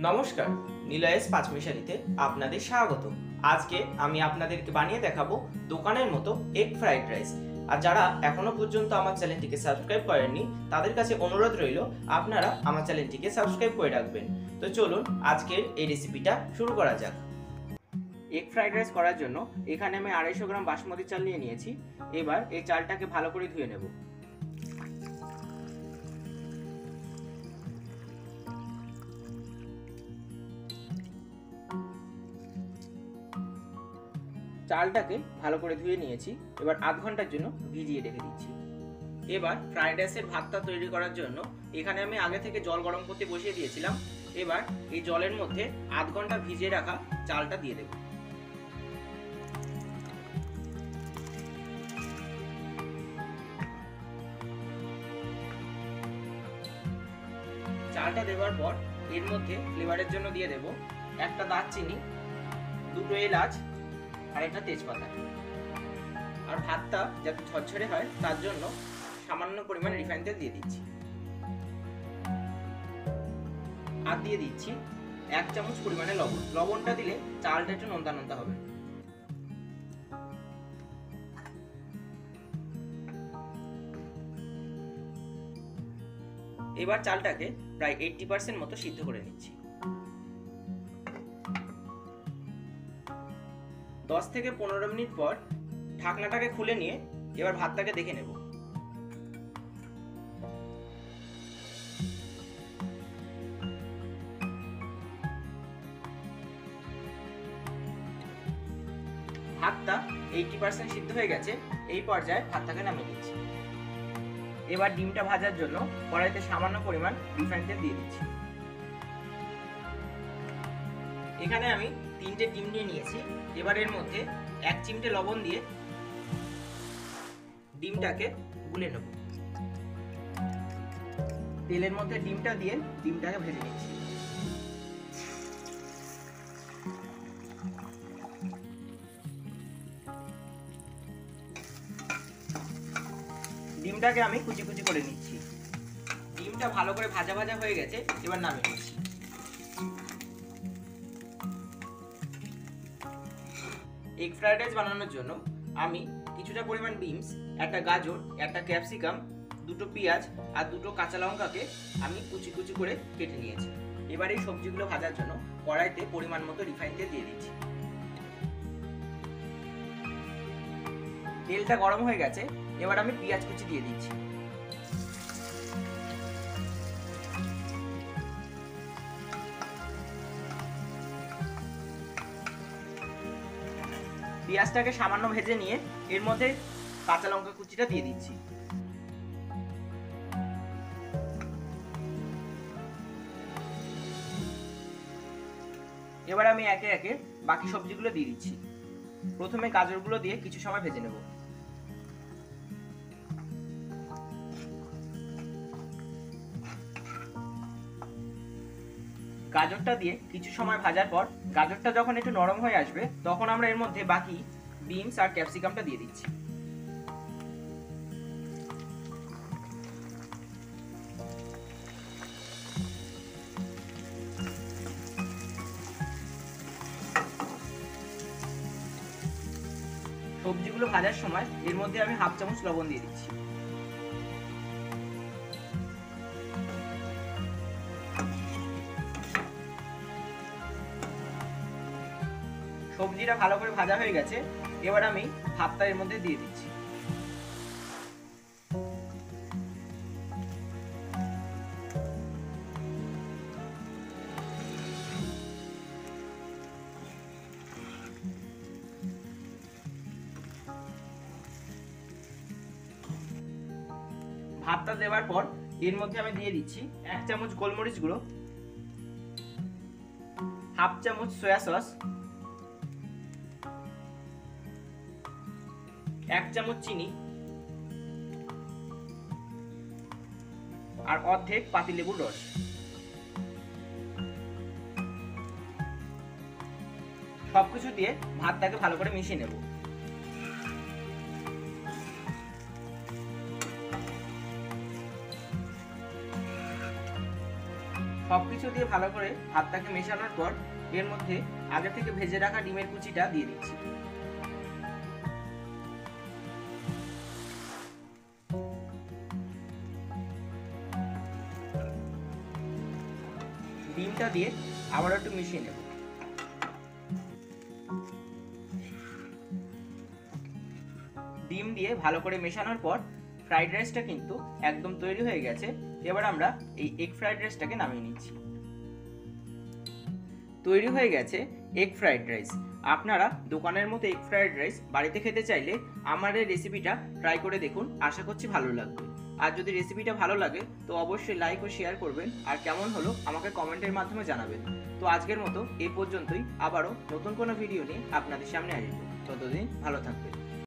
নমস্কার, নিলয়েস পাঁচমিশালিতে আপনাদের স্বাগত। আজকে আমি আপনাদেরকে বানিয়ে দেখাবো দোকানের মতো এগ ফ্রাইড রাইস। আর যারা এখনো পর্যন্ত আমার চ্যানেলটিকে সাবস্ক্রাইব করেননি তাদের কাছে অনুরোধ রইল আপনারা আমার চ্যানেলটিকে সাবস্ক্রাইব করে রাখবেন। তো চলুন আজকের এই রেসিপিটা শুরু করা যাক। এগ ফ্রাইড রাইস করার জন্য এখানে আমি 250 গ্রাম বাসমতি চাল নিয়ে নিয়েছি। এবার এই চালটাকে ভালো করে ধুয়ে নেব। চালটাকে ভালো করে ধুয়ে নিয়েছি। এবার আধ ঘন্টার জন্য ভিজিয়ে রেখে দিচ্ছি। এবার ফ্রাইড রাইসের ভাতটা তৈরি করার জন্য এখানে আমি আগে থেকে জল গরম করতে বসিয়ে দিয়েছিলাম। এবার এই জলের মধ্যে আধ ঘন্টা ভিজিয়ে রাখা চালটা দিয়ে দেব। চালটা দেওয়ার পর এর মধ্যে ফ্লেভারের জন্য দিয়ে দেব একটা দারচিনি, দুটো এলাচ আর একটা তেজপাতা। আর ভাতটা যাতে ঝরঝরে হয় তার জন্য সামান্য পরিমাণ রিফাইন তেল দিয়ে দিচ্ছি। আর দিয়ে দিচ্ছি 1 চামচ পরিমাণে লবণ। লবণটা দিলে চালটা একটু নোনতা নোনতা হবে। এবার চালটাকে প্রায় 80% মতো সিদ্ধ করে নিচ্ছি। 10 থেকে 15 মিনিট পর ঢাকনাটাকে খুলে নিয়ে এবার ভাতটাকে দেখে নেব। ভাতটা 80% সিদ্ধ হয়ে গেছে। এই পর্যায়ে ভাতটাকে নামিয়ে দিচ্ছি। এবার ডিমটা ভাজার জন্য কড়াইতে সামান্য পরিমাণ রিফাইন তেল দিয়ে দিচ্ছি। এখানে আমি 3টে ডিম নিয়ে নিয়েছি। এবার এর মধ্যে 1 চিমটে লবণ দিয়ে ডিমটাকে গুলে নেব। তেলের মধ্যে ডিমটা দিয়ে ডিমটাকে ভেজে নিচ্ছি। ডিমটাকে আমি কুচি কুচি করে নিচ্ছি। ডিমটা ভালো করে ভাজা ভাজা হয়ে গেছে। এবার নামিয়ে নিচ্ছি। এগ ফ্রাইড রাইস বানানোর জন্য আমি কিছুটা পরিমাণ বিনস, একটা গাজর, একটা ক্যাপসিকাম, দুটো পেঁয়াজ আর দুটো কাঁচা লঙ্কাকে আমি কুচি কুচি করে কেটে নিয়েছি। এবার এই সবজিগুলো ভাজার জন্য কড়াইতে পরিমাণ মতো রিফাইন তেল দিয়ে দিচ্ছি। তেলটা গরম হয়ে গেছে। এবার আমি পেঁয়াজ কুচি দিয়ে দিচ্ছি। পেঁয়াজটাকে সামান্য ভেজে নিয়ে এর মধ্যে কাঁচা লঙ্কা কুচিটা দিয়ে দিচ্ছি। এবার আমি একে একে বাকি সবজিগুলো দিয়ে দিচ্ছি। প্রথমে গাজরগুলো দিয়ে কিছু সময় ভেজে নেব। গাজরটা দিয়ে কিছু সময় ভাজার পর গাজরটা যখন একটু নরম হয়ে আসবে তখন আমরা এর মধ্যে বাকি বিনস আর ক্যাপসিকামটা দিয়ে দিচ্ছি। সবজিগুলো ভাজার সময় এর মধ্যে আমি 1/2 চামচ লবণ দিয়ে দিচ্ছি। সবজিটা ভালো করে ভাজা হয়ে গেছে। এবার আমি ভাতটা এর মধ্যে দিয়ে দিচ্ছি। ভাতটা দেওয়ার পর এর মধ্যে আমি দিয়ে দিচ্ছি 1 চামচ গোলমরিচ গুঁড়ো, 1/2 চামচ সয়া সস, 1 চামচ চিনি আর অর্ধেক পাতিলেবুর রস। সবকিছু দিয়ে ভাতটাকে ভালো করে মিশিয়ে নেব। সবকিছু দিয়ে ভালো করে ভাতটাকে মেশানোর পর এর মধ্যে আগে থেকে ভেজে রাখা ডিমের কুচিটা দিয়ে দিচ্ছি। ডিমটা দিয়ে আবার একটু মিশিয়ে নেব। ডিম দিয়ে ভালো করে মেশানোর পর ফ্রাইড রাইসটা কিন্তু একদম তৈরি হয়ে গেছে। এবার আমরা এই এগ ফ্রাইড রাইসটাকে নামিয়ে নিচ্ছি। তৈরি হয়ে গেছে এগ ফ্রাইড রাইস। আপনারা দোকানের মতো এগ ফ্রাইড রাইস বাড়িতে খেতে চাইলে আমার এই রেসিপিটা ট্রাই করে দেখুন, আশা করছি ভালো লাগবে। আর যদি রেসিপিটা ভালো লাগে তো অবশ্যই লাইক ও শেয়ার করবেন, আর কেমন হলো আমাকে কমেন্টের মাধ্যমে জানাবেন। তো আজকের মতো এই পর্যন্তই, আবারও নতুন কোনো ভিডিও নিয়ে আপনাদের সামনে আসবো। ততদিন ভালো থাকবেন।